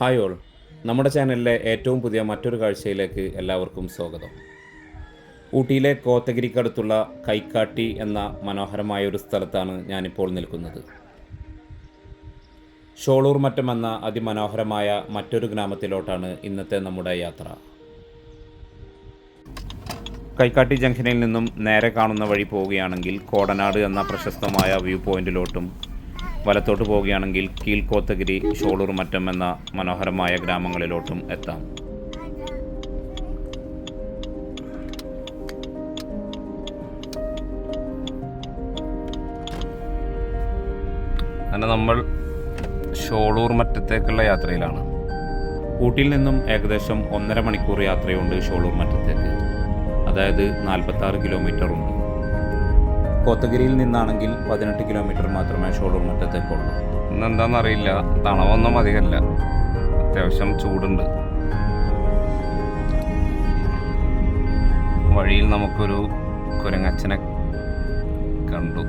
Hi all, നമ്മുടെ ചാനലിലെ ഏറ്റവും പുതിയ മറ്റൊരു കാഴ്ചയിലേക്ക് എല്ലാവർക്കും സ്വാഗതം. ഊട്ടിയിലെ കോത്തഗിരിക്കടുത്തുള്ള കൈക്കാട്ടി എന്ന മനോഹരമായ ഒരു സ്ഥലത്താണ് ഞാനിപ്പോൾ നിൽക്കുന്നത്. ഷോളൂർ മറ്റം എന്ന അതിമനോഹരമായ മറ്റൊരു ഗ്രാമത്തിലോട്ടാണ് ഇന്നത്തെ നമ്മുടെ യാത്ര. കൈക്കാട്ടി ജംഗ്ഷനിൽ നിന്നും നേരെ കാണുന്ന വഴി പോവുകയാണെങ്കിൽ കോടനാട് എന്ന പ്രശസ്തമായ വ്യൂ പോയിന്റിലോട്ടും, വലത്തോട്ട് പോവുകയാണെങ്കിൽ കീഴ്കോത്തഗിരി, ഷോളൂർ മറ്റം എന്ന മനോഹരമായ ഗ്രാമങ്ങളിലോട്ടും എത്താം. അങ്ങനെ നമ്മൾ ഷോളൂർ മറ്റത്തേക്കുള്ള യാത്രയിലാണ്. ഊട്ടിയിൽ നിന്നും ഏകദേശം 1.5 മണിക്കൂർ യാത്രയുണ്ട് ഷോളൂർ മറ്റത്തേക്ക്. അതായത് 46 കിലോമീറ്റർ ഉണ്ട്. കോത്തഗിരിയിൽ നിന്നാണെങ്കിൽ 18 കിലോമീറ്റർ മാത്രമേ ഷോളൂർ മറ്റത്തേക്കുള്ളൂ. ഇന്നെന്താണെന്നറിയില്ല, തണവൊന്നും അധികമല്ല, അത്യാവശ്യം ചൂടുണ്ട്. വഴിയിൽ നമുക്കൊരു കുരങ്ങച്ചനെ കണ്ടു.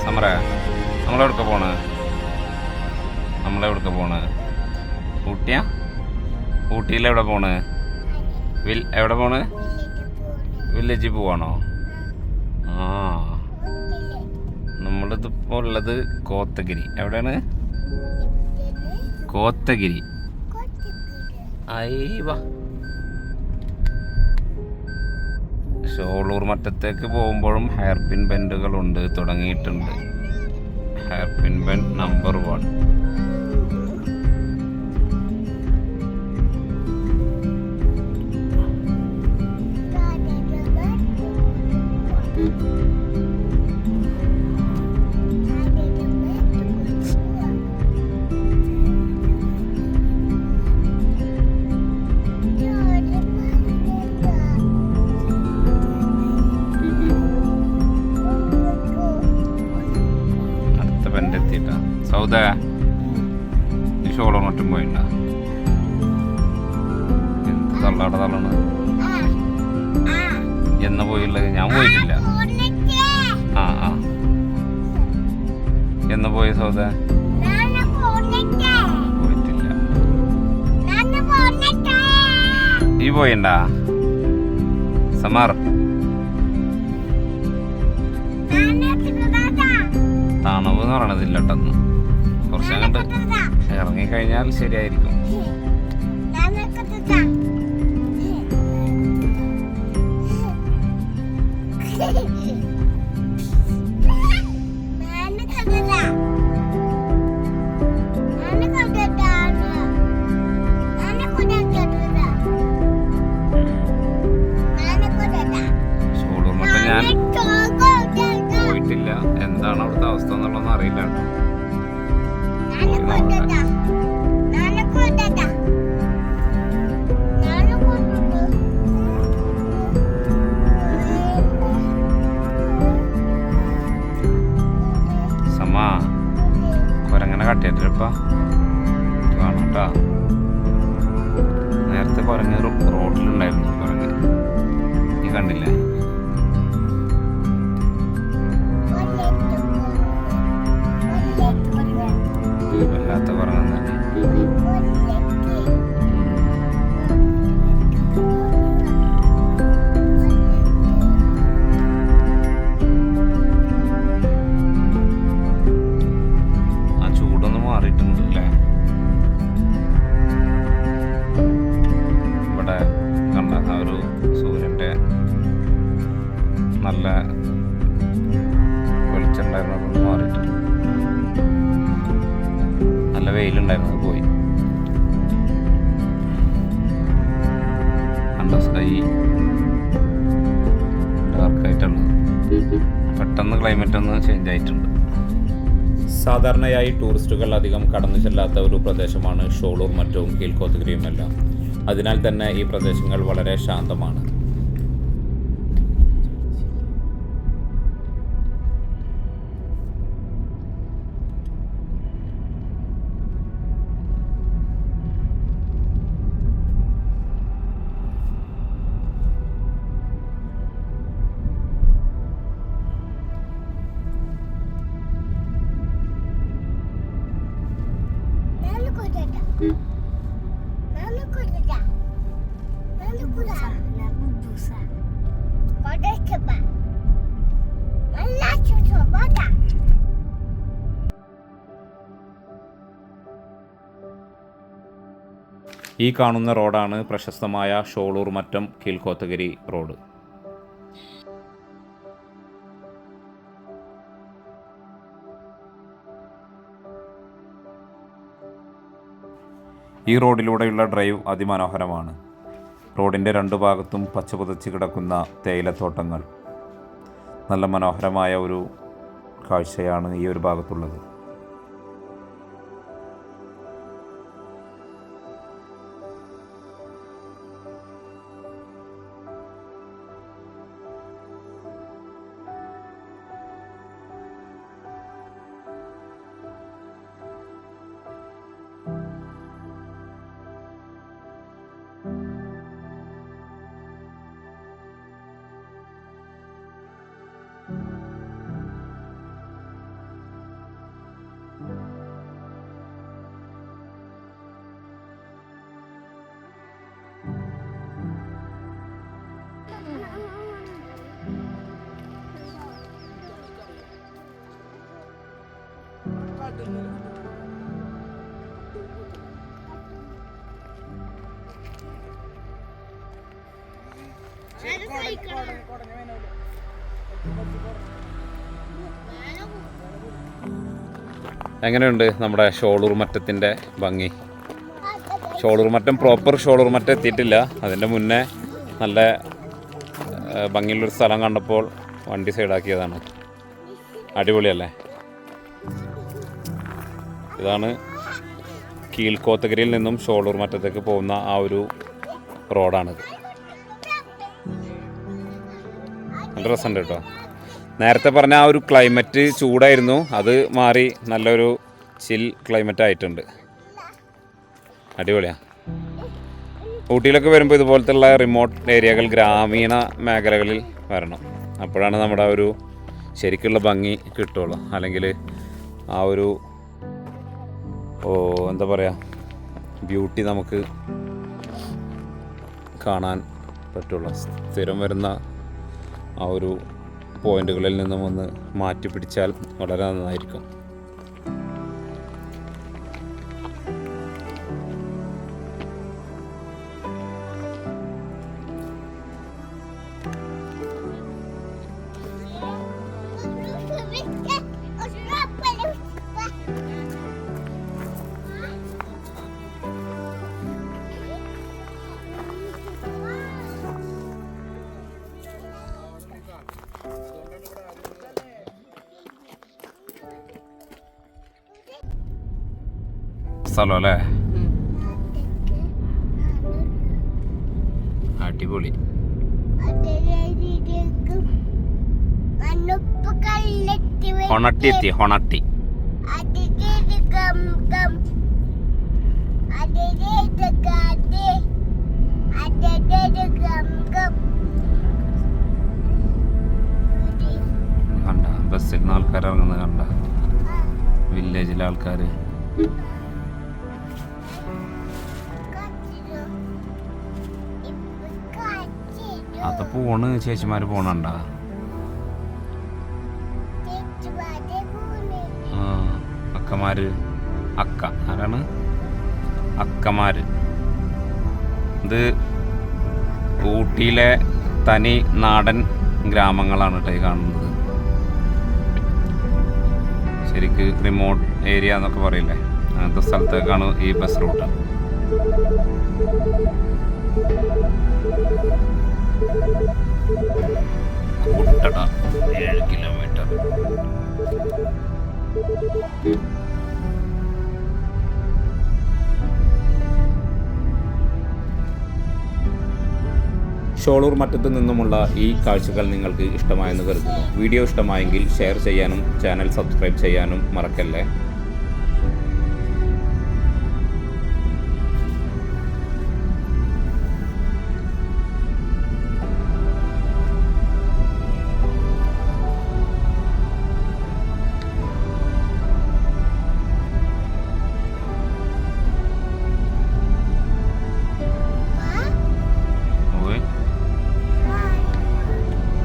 സമറ നമ്മളെവിടക്ക പോണ്? ഊട്ടിയാ? ഊട്ടിയിലെവിടെ പോണ്? എവിടെ പോണ്? വില്ലേജിൽ പോവാണോ? ആ, നമ്മളിതിപ്പോൾ ഉള്ളത് കോത്തഗിരി. എവിടെയാണ്? കോത്തഗിരി. അയ്യവാ, ഷോളൂർ മറ്റത്തേക്ക് പോകുമ്പോഴും ഹെയർ പിൻ ബെൻഡുകളുണ്ട്, തുടങ്ങിയിട്ടുണ്ട്. Hair pin bend number 1. Sauda, നീ ഷോളൂർ മറ്റും പോയിണ്ട? എന്ത് തള്ളാടെ തള്ളണ്? എന്നാ പോയുള്ളത്? ഞാൻ പോയിട്ടില്ല. ആ, എന്നാ പോയി സൗദ? പോയിട്ടില്ല. ഈ പോയിണ്ട? സമാർ, തണവ് എന്ന് പറയണതില്ലട്ടെന്ന്. കുറച്ചങ്ങോട്ട് ഇറങ്ങിക്കഴിഞ്ഞാൽ ശരിയായിരിക്കും. ഷോളൂർ മറ്റം ഞാൻ പോയിട്ടില്ല. എന്താണ് അവിടുത്തെ അവസ്ഥ എന്നുള്ളതൊന്നും അറിയില്ല. സമാ, കുരങ്ങനെ കട്ടിയിട്ടിപ്പ കാണാട്ടാ. നേരത്തെ കുരങ്ങ് റോഡിലുണ്ടായിരുന്നു. കുരങ്ങ് നീ കണ്ടില്ലേ? വല്ലാത്ത കുരങ്ങ് തന്നെ. ആ ചൂടൊന്ന് മാറിയിട്ടുണ്ട് അല്ലേ? ഇവിടെ കണ്ട ആ ഒരു സൂര്യൻ്റെ നല്ല വെളിച്ചുണ്ടായിരുന്നതൊന്ന് മാറിയിട്ടുണ്ട്. നല്ല വെയിലുണ്ടായിരുന്നത് പോയി. കണ്ട സ്കൈ ഡാർക്കായിട്ടുള്ളത്. പെട്ടെന്ന് ക്ലൈമറ്റ് ഒന്ന് ചേഞ്ച് ആയിട്ടുണ്ട്. സാധാരണയായി ടൂറിസ്റ്റുകൾ അധികം കടന്നു ചെല്ലാത്ത ഒരു പ്രദേശമാണ് ഷോളൂർ മറ്റവും കീഴ്കോത്തഗിരിയുമെല്ലാം. അതിനാൽ തന്നെ ഈ പ്രദേശങ്ങൾ വളരെ ശാന്തമാണ്. ഈ കാണുന്ന റോഡാണ് പ്രശസ്തമായ ഷോളൂർ മറ്റം കീഴ്കോത്തഗിരി റോഡ്. ഈ റോഡിലൂടെയുള്ള ഡ്രൈവ് അതിമനോഹരമാണ്. റോഡിൻ്റെ രണ്ടു ഭാഗത്തും പച്ചപുതച്ച് കിടക്കുന്ന തേയിലത്തോട്ടങ്ങൾ. നല്ല മനോഹരമായ ഒരു കാഴ്ചയാണ് ഈ ഒരു ഭാഗത്തുള്ളത്. എങ്ങനെയുണ്ട് നമ്മുടെ ഷോളൂർ മറ്റത്തിൻ്റെ ഭംഗി? ഷോളൂർ മറ്റം പ്രോപ്പർ ഷോളൂർ മറ്റം എത്തിയിട്ടില്ല. അതിൻ്റെ മുന്നേ നല്ല ഭംഗിയുള്ളൊരു സ്ഥലം കണ്ടപ്പോൾ വണ്ടി സൈഡാക്കിയതാണ്. അടിപൊളിയല്ലേ? ഇതാണ് കീഴ്കോത്തഗിരിയിൽ നിന്നും ഷോളൂർ മറ്റത്തേക്ക് പോകുന്ന ആ ഒരു റോഡാണിത്. നല്ല രസമുണ്ട് കേട്ടോ. നേരത്തെ പറഞ്ഞ ആ ഒരു ക്ലൈമറ്റ് ചൂടായിരുന്നു, അത് മാറി നല്ലൊരു ചിൽ ക്ലൈമറ്റ് ആയിട്ടുണ്ട്. അടിപൊളിയാണ്. ഊട്ടിയിലൊക്കെ വരുമ്പോൾ ഇതുപോലത്തുള്ള റിമോട്ട് ഏരിയകൾ, ഗ്രാമീണ മേഖലകളിൽ വരണം. അപ്പോഴാണ് നമ്മുടെ ഒരു ശരിക്കുള്ള ഭംഗി കിട്ടുള്ളൂ. അല്ലെങ്കിൽ ആ ഒരു എന്താ പറയുക, ബ്യൂട്ടി നമുക്ക് കാണാൻ പറ്റുള്ളൂ. സ്ഥിരം വരുന്ന ആ ഒരു പോയിന്റുകളിൽ നിന്നും ഒന്ന് മാറ്റി പിടിച്ചാൽ വളരെ നന്നായിരിക്കും. സ്ഥലം അല്ലേ? അടിപൊളി. ഹൊണട്ടി എത്തി. ഹൊണട്ടി കണ്ട, ബസ്സിൽ നിന്ന് ആൾക്കാർ ഇറങ്ങുന്നത് കണ്ട, വില്ലേജിലെ ആൾക്കാർ. അത് പോണ്, ചേച്ചിമാര് പോണണ്ട. അക്കമാര്, അക്ക ആരാണ്? അക്കമാര്. ഇത് ഊട്ടിയിലെ തനി നാടൻ ഗ്രാമങ്ങളാണ് കേട്ടോ ഈ കാണുന്നത്. ശരിക്ക് റിമോട്ട് ഏരിയ എന്നൊക്കെ പറയില്ലേ, അങ്ങനത്തെ സ്ഥലത്തേക്കാണ് ഈ ബസ് റൂട്ട്. കൂട്ടട 7 കിലോമീറ്റർ. ഷോളൂർ മറ്റത്തു നിന്നുമുള്ള ഈ കാഴ്ചകൾ നിങ്ങൾക്ക് ഇഷ്ടമായെന്ന് കരുതുന്നു. വീഡിയോ ഇഷ്ടമായെങ്കിൽ ഷെയർ ചെയ്യാനും ചാനൽ സബ്സ്ക്രൈബ് ചെയ്യാനും മറക്കല്ലേ.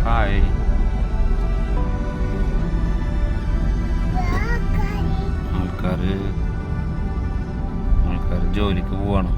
ഹായ്, ആൾക്കാർ ജോലിക്ക് പോവാണ്.